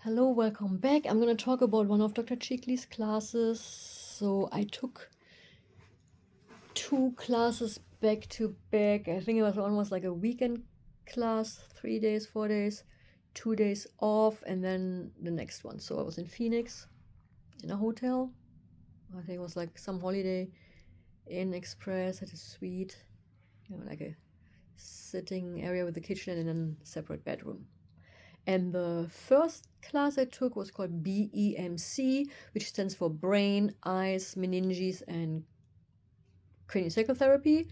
Hello, welcome back. I'm going to talk about one of Dr. Chikli's classes. So I took two classes back to back. I think it was almost like a weekend class, 3 days, 4 days, 2 days off, and then the next one. So I was in Phoenix in a hotel. I think it was like some Holiday Inn Express, had a suite, like a sitting area with a kitchen and then a separate bedroom. And the first class I took was called BEMC, which stands for Brain, Eyes, Meninges, and Craniosacral.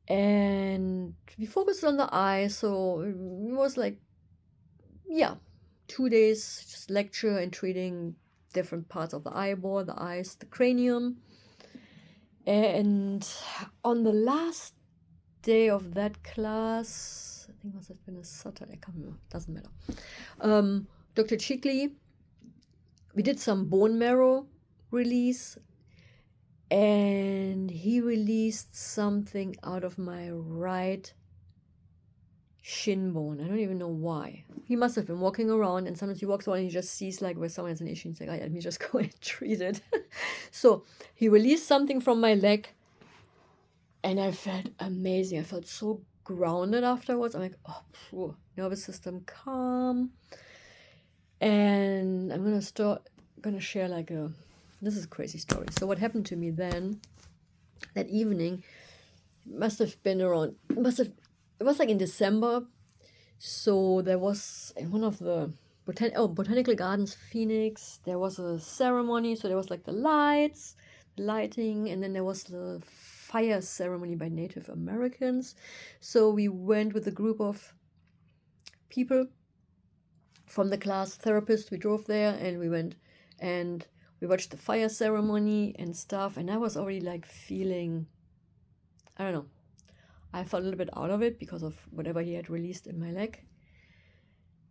And we focused on the eye, so it was like, 2 days just lecture and treating different parts of the eyeball, the eyes, the cranium. And on the last day of that class, I think must have been a Saturday, I can't remember, doesn't matter. Dr. Chikli, we did some bone marrow release, and he released something out of my right shin bone. I don't even know why. He must have been walking around, and sometimes he walks around and he just sees like where someone has an issue. He's like, let me just go and treat it. So he released something from my leg, and I felt amazing. I felt so grounded afterwards. I'm like, nervous system calm. And I'm gonna share like this is a crazy story. So what happened to me then that evening must have been it was like in December. So there was in one of the Botanical Gardens, Phoenix, there was a ceremony. So there was like the lighting, and then there was the fire ceremony by Native Americans. So we went with a group of people from the class, therapist. We drove there and we went and we watched the fire ceremony and stuff. And I was already like feeling, I don't know, I felt a little bit out of it because of whatever he had released in my leg.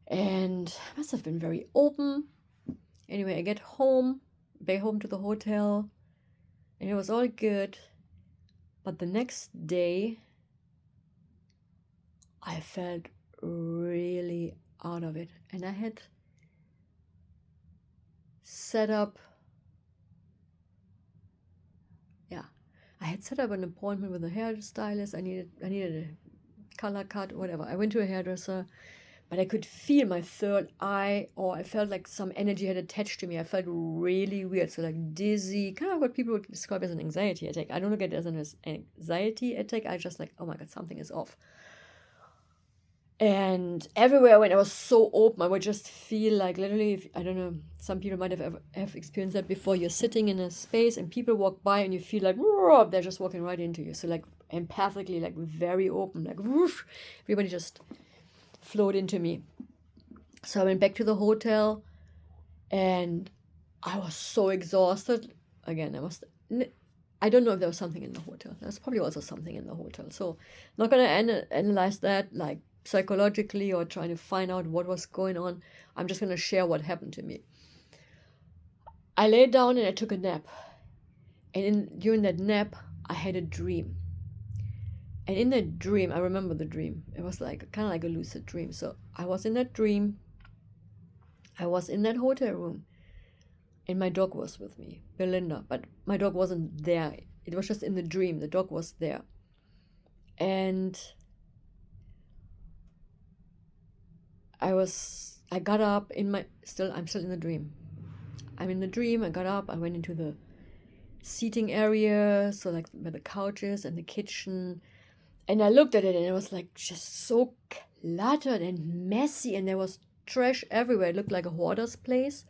And I must have been very open. Anyway, I get back home to the hotel, and it was all good. But the next day, I felt really out of it. And I had set up an appointment with a hairstylist. I needed a color cut, whatever. I went to a hairdresser, but I could feel my third eye, or I felt like some energy had attached to me. I felt really weird, so like dizzy, kind of what people would describe as an anxiety attack. I don't look at it as an anxiety attack. I just like, oh my God, something is off. And everywhere when I was so open, I would just feel like literally, I don't know, some people might have experienced that before. You're sitting in a space and people walk by and you feel like, whoa, they're just walking right into you. So like empathically, like very open, like whoosh, everybody just flowed into me. So I went back to the hotel and I was so exhausted. Again, I don't know if there was something in the hotel. There's probably also something in the hotel. So not going to analyze that like psychologically or trying to find out what was going on. I'm just going to share what happened to me. I laid down and I took a nap. And during that nap, I had a dream. And in that dream, I remember the dream. It was like kind of like a lucid dream. So I was in that dream. I was in that hotel room. And my dog was with me, Belinda. But my dog wasn't there. It was just in the dream. The dog was there. And I got up I'm still in the dream. I'm in the dream. I got up. I went into the seating area. So like where the couch is and the kitchen. And I looked at it and it was like just so cluttered and messy. And there was trash everywhere. It looked like a hoarder's place.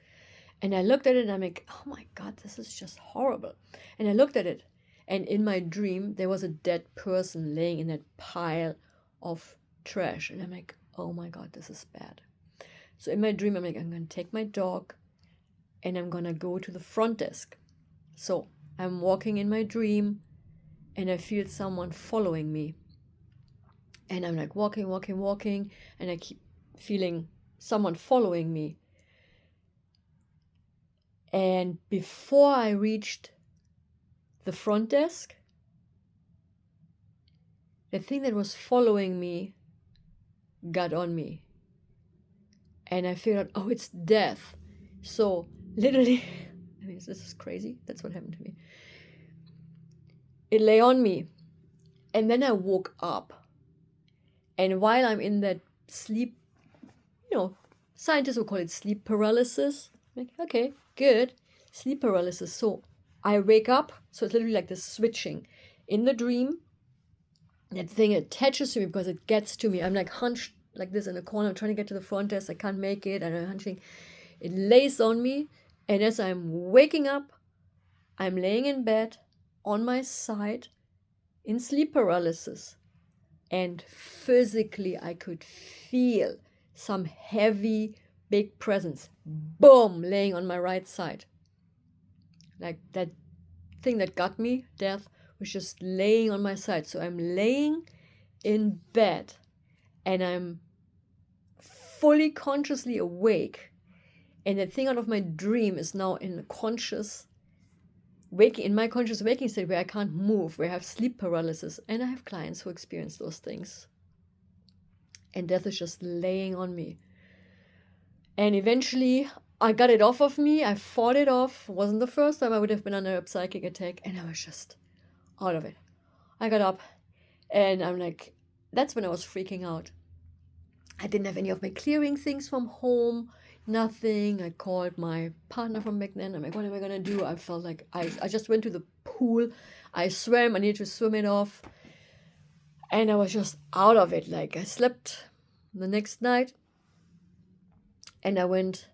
And I looked at it and I'm like, oh my God, this is just horrible. And I looked at it. And in my dream, there was a dead person laying in that pile of trash. And I'm like, oh my God, this is bad. So in my dream, I'm like, I'm going to take my dog and I'm going to go to the front desk. So I'm walking in my dream and I feel someone following me. And I'm like walking, and I keep feeling someone following me. And before I reached the front desk, the thing that was following me got on me. And I figured out, oh, it's death. So literally, I mean, this is crazy. That's what happened to me. It lay on me. And then I woke up. And while I'm in that sleep, scientists will call it sleep paralysis. Like, okay, good. Sleep paralysis. So I wake up. So it's literally like this switching. In the dream, that thing attaches to me because it gets to me. I'm like hunched like this in a corner. I'm trying to get to the front desk. I can't make it. And I'm hunching. It lays on me. And as I'm waking up, I'm laying in bed on my side in sleep paralysis. And physically, I could feel some heavy, big presence, boom, laying on my right side. Like that thing that got me, death, was just laying on my side. So I'm laying in bed and I'm fully consciously awake. And that thing out of my dream is now in my conscious waking state where I can't move, where I have sleep paralysis. And I have clients who experience those things. And death is just laying on me. And eventually, I got it off of me. I fought it off. It wasn't the first time I would have been under a psychic attack. And I was just out of it. I got up. And I'm like, that's when I was freaking out. I didn't have any of my clearing things from home. Nothing. I called my partner from back then. I'm like, what am I going to do? I felt like I just went to the pool. I swam. I needed to swim it off. And I was just out of it. Like, I slept the next night. And I went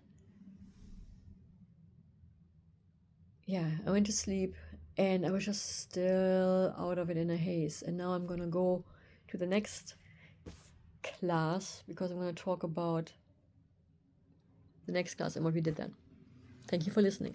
to sleep. And I was just still out of it in a haze. And now I'm going to go to the next class because I'm going to talk about the next class and what we did then. Thank you for listening.